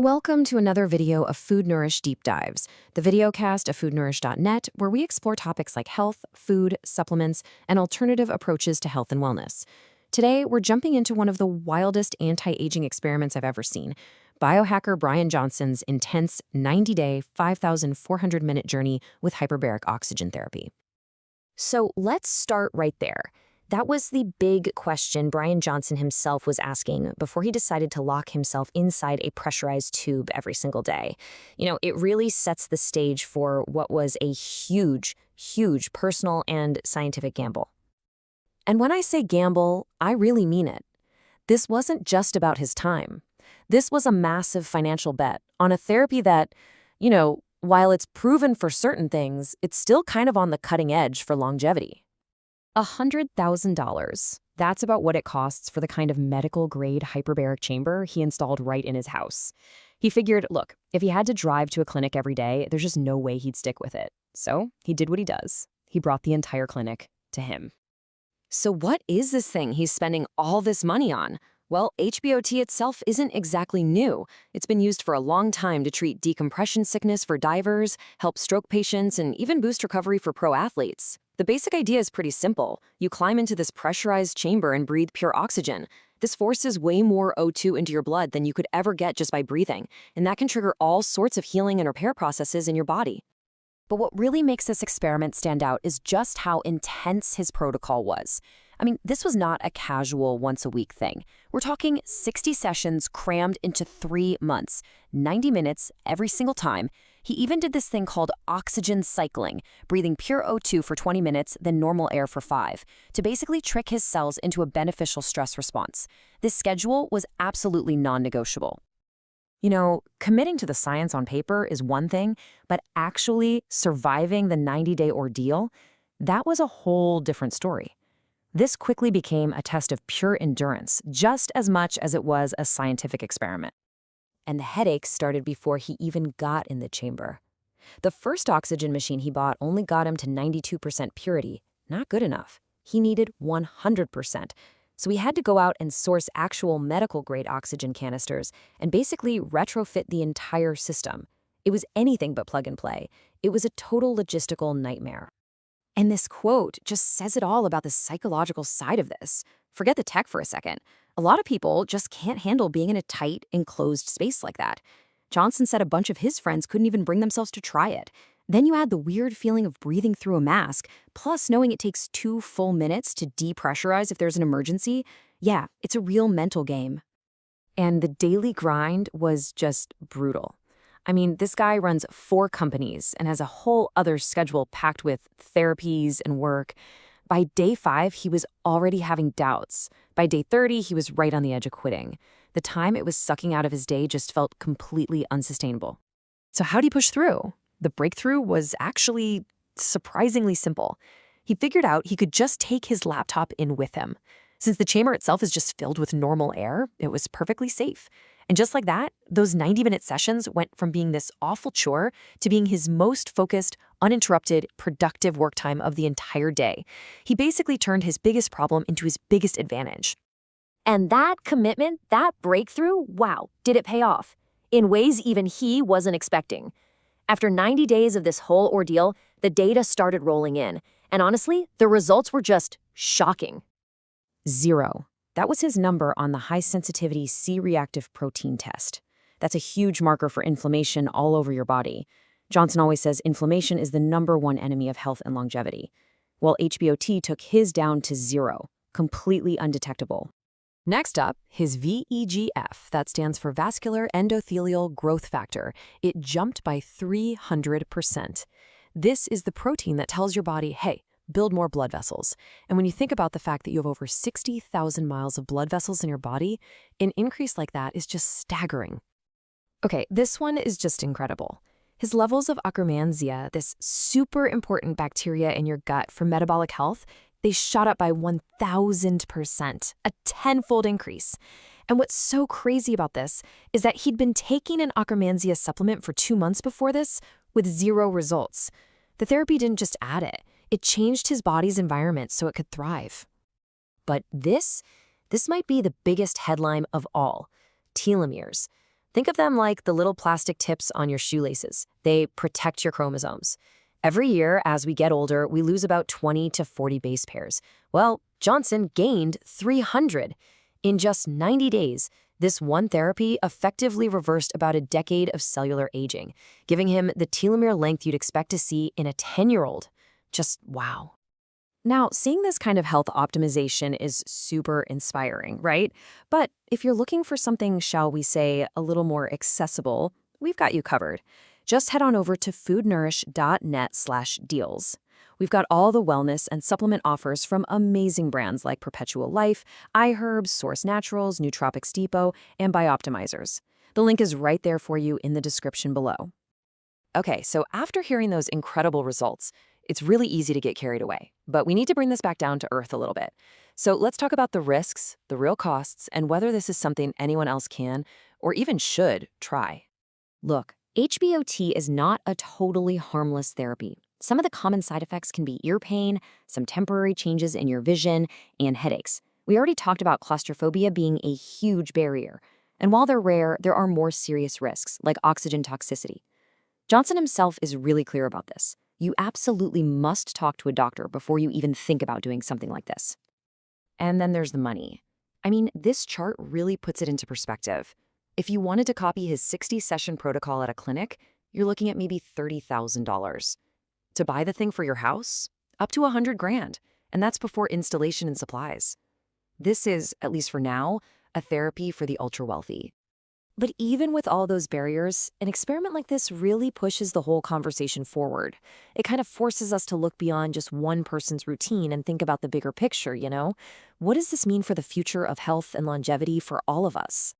Welcome to another video of Food Nourish Deep Dives, the videocast of foodnourish.net, where we explore topics like health, food, supplements, and alternative approaches to health and wellness. Today, we're jumping into one of the wildest anti-aging experiments I've ever seen, biohacker Bryan Johnson's intense 90-day, 5,400-minute journey with hyperbaric oxygen therapy. So let's start right there. That was the big question Bryan Johnson himself was asking before he decided to lock himself inside a pressurized tube every single day. It really sets the stage for what was a huge, huge personal and scientific gamble. And when I say gamble, I really mean it. This wasn't just about his time. This was a massive financial bet on a therapy that, while it's proven for certain things, it's still kind of on the cutting edge for longevity. $100,000. That's about what it costs for the kind of medical-grade hyperbaric chamber he installed right in his house. He figured, look, if he had to drive to a clinic every day, there's just no way he'd stick with it. So he did what he does. He brought the entire clinic to him. So what is this thing he's spending all this money on? Well, HBOT itself isn't exactly new. It's been used for a long time to treat decompression sickness for divers, help stroke patients, and even boost recovery for pro athletes. The basic idea is pretty simple. You climb into this pressurized chamber and breathe pure oxygen. This forces way more O2 into your blood than you could ever get just by breathing, and that can trigger all sorts of healing and repair processes in your body. But what really makes this experiment stand out is just how intense his protocol was. This was not a casual once-a-week thing. We're talking 60 sessions crammed into 3 months, 90 minutes every single time. He even did this thing called oxygen cycling, breathing pure O2 for 20 minutes, then normal air for 5, to basically trick his cells into a beneficial stress response. This schedule was absolutely non-negotiable. Committing to the science on paper is one thing, but actually surviving the 90-day ordeal, that was a whole different story. This quickly became a test of pure endurance, just as much as it was a scientific experiment. And the headaches started before he even got in the chamber. The first oxygen machine he bought only got him to 92% purity. Not good enough. He needed 100%. So he had to go out and source actual medical-grade oxygen canisters and basically retrofit the entire system. It was anything but plug and play. It was a total logistical nightmare. And this quote just says it all about the psychological side of this. Forget the tech for a second. A lot of people just can't handle being in a tight, enclosed space like that. Johnson said a bunch of his friends couldn't even bring themselves to try it. Then you add the weird feeling of breathing through a mask, plus knowing it takes 2 full minutes to depressurize if there's an emergency. Yeah, it's a real mental game. And the daily grind was just brutal. This guy runs 4 companies and has a whole other schedule packed with therapies and work. By day 5, he was already having doubts. By day 30, he was right on the edge of quitting. The time it was sucking out of his day just felt completely unsustainable. So how'd he push through? The breakthrough was actually surprisingly simple. He figured out he could just take his laptop in with him. Since the chamber itself is just filled with normal air, it was perfectly safe. And just like that, those 90-minute sessions went from being this awful chore to being his most focused, uninterrupted, productive work time of the entire day. He basically turned his biggest problem into his biggest advantage. And that commitment, that breakthrough, wow, did it pay off? In ways even he wasn't expecting. After 90 days of this whole ordeal, the data started rolling in. And honestly, the results were just shocking. 0. That was his number on the high-sensitivity C-reactive protein test. That's a huge marker for inflammation all over your body. Johnson always says inflammation is the #1 enemy of health and longevity. Well, HBOT took his down to 0, completely undetectable. Next up, his VEGF, that stands for vascular endothelial growth factor. It jumped by 300%. This is the protein that tells your body, hey, build more blood vessels. And when you think about the fact that you have over 60,000 miles of blood vessels in your body, an increase like that is just staggering. Okay, this one is just incredible. His levels of Akkermansia, this super important bacteria in your gut for metabolic health, they shot up by 1,000%, a 10-fold increase. And what's so crazy about this is that he'd been taking an Akkermansia supplement for 2 months before this with 0 results. The therapy didn't just add it. It changed his body's environment so it could thrive. But this might be the biggest headline of all, telomeres. Think of them like the little plastic tips on your shoelaces. They protect your chromosomes. Every year, as we get older, we lose about 20 to 40 base pairs. Well, Johnson gained 300. In just 90 days, this one therapy effectively reversed about a decade of cellular aging, giving him the telomere length you'd expect to see in a 10-year-old. Just wow. Now, seeing this kind of health optimization is super inspiring, right? But if you're looking for something, shall we say, a little more accessible, we've got you covered. Just head on over to foodnourish.net/deals. We've got all the wellness and supplement offers from amazing brands like Perpetual Life, iHerbs, Source Naturals, Nootropics Depot, and Bioptimizers. The link is right there for you in the description below. Okay, so after hearing those incredible results, it's really easy to get carried away, but we need to bring this back down to earth a little bit. So let's talk about the risks, the real costs, and whether this is something anyone else can or even should try. Look, HBOT is not a totally harmless therapy. Some of the common side effects can be ear pain, some temporary changes in your vision, and headaches. We already talked about claustrophobia being a huge barrier. And while they're rare, there are more serious risks, like oxygen toxicity. Johnson himself is really clear about this. You absolutely must talk to a doctor before you even think about doing something like this. And then there's the money. I mean, this chart really puts it into perspective. If you wanted to copy his 60-session protocol at a clinic, you're looking at maybe $30,000. To buy the thing for your house, up to $100,000, and that's before installation and supplies. This is, at least for now, a therapy for the ultra-wealthy. But even with all those barriers, an experiment like this really pushes the whole conversation forward. It kind of forces us to look beyond just one person's routine and think about the bigger picture, you know? What does this mean for the future of health and longevity for all of us?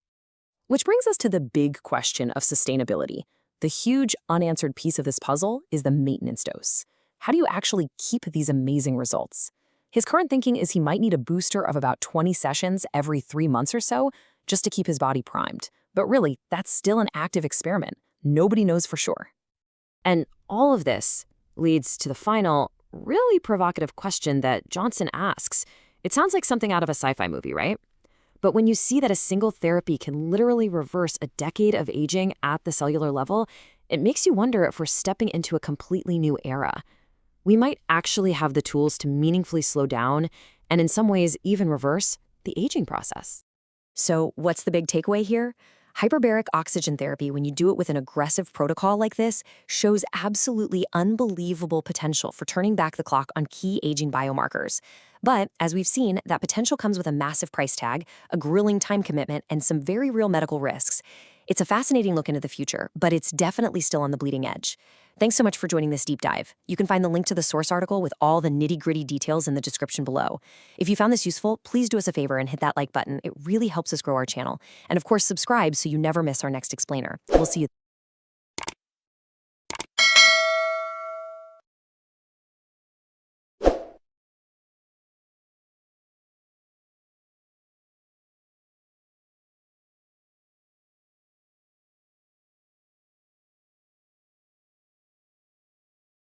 Which brings us to the big question of sustainability. The huge unanswered piece of this puzzle is the maintenance dose. How do you actually keep these amazing results? His current thinking is he might need a booster of about 20 sessions every 3 months or so just to keep his body primed. But really, that's still an active experiment. Nobody knows for sure. And all of this leads to the final, really provocative question that Johnson asks. It sounds like something out of a sci-fi movie, right? But when you see that a single therapy can literally reverse a decade of aging at the cellular level, it makes you wonder if we're stepping into a completely new era. We might actually have the tools to meaningfully slow down and in some ways even reverse the aging process. So what's the big takeaway here? Hyperbaric oxygen therapy, when you do it with an aggressive protocol like this, shows absolutely unbelievable potential for turning back the clock on key aging biomarkers. But as we've seen, that potential comes with a massive price tag, a grueling time commitment, and some very real medical risks. It's a fascinating look into the future, but it's definitely still on the bleeding edge. Thanks so much for joining this deep dive. You can find the link to the source article with all the nitty-gritty details in the description below. If you found this useful, please do us a favor and hit that like button. It really helps us grow our channel. And of course, subscribe so you never miss our next explainer. We'll see you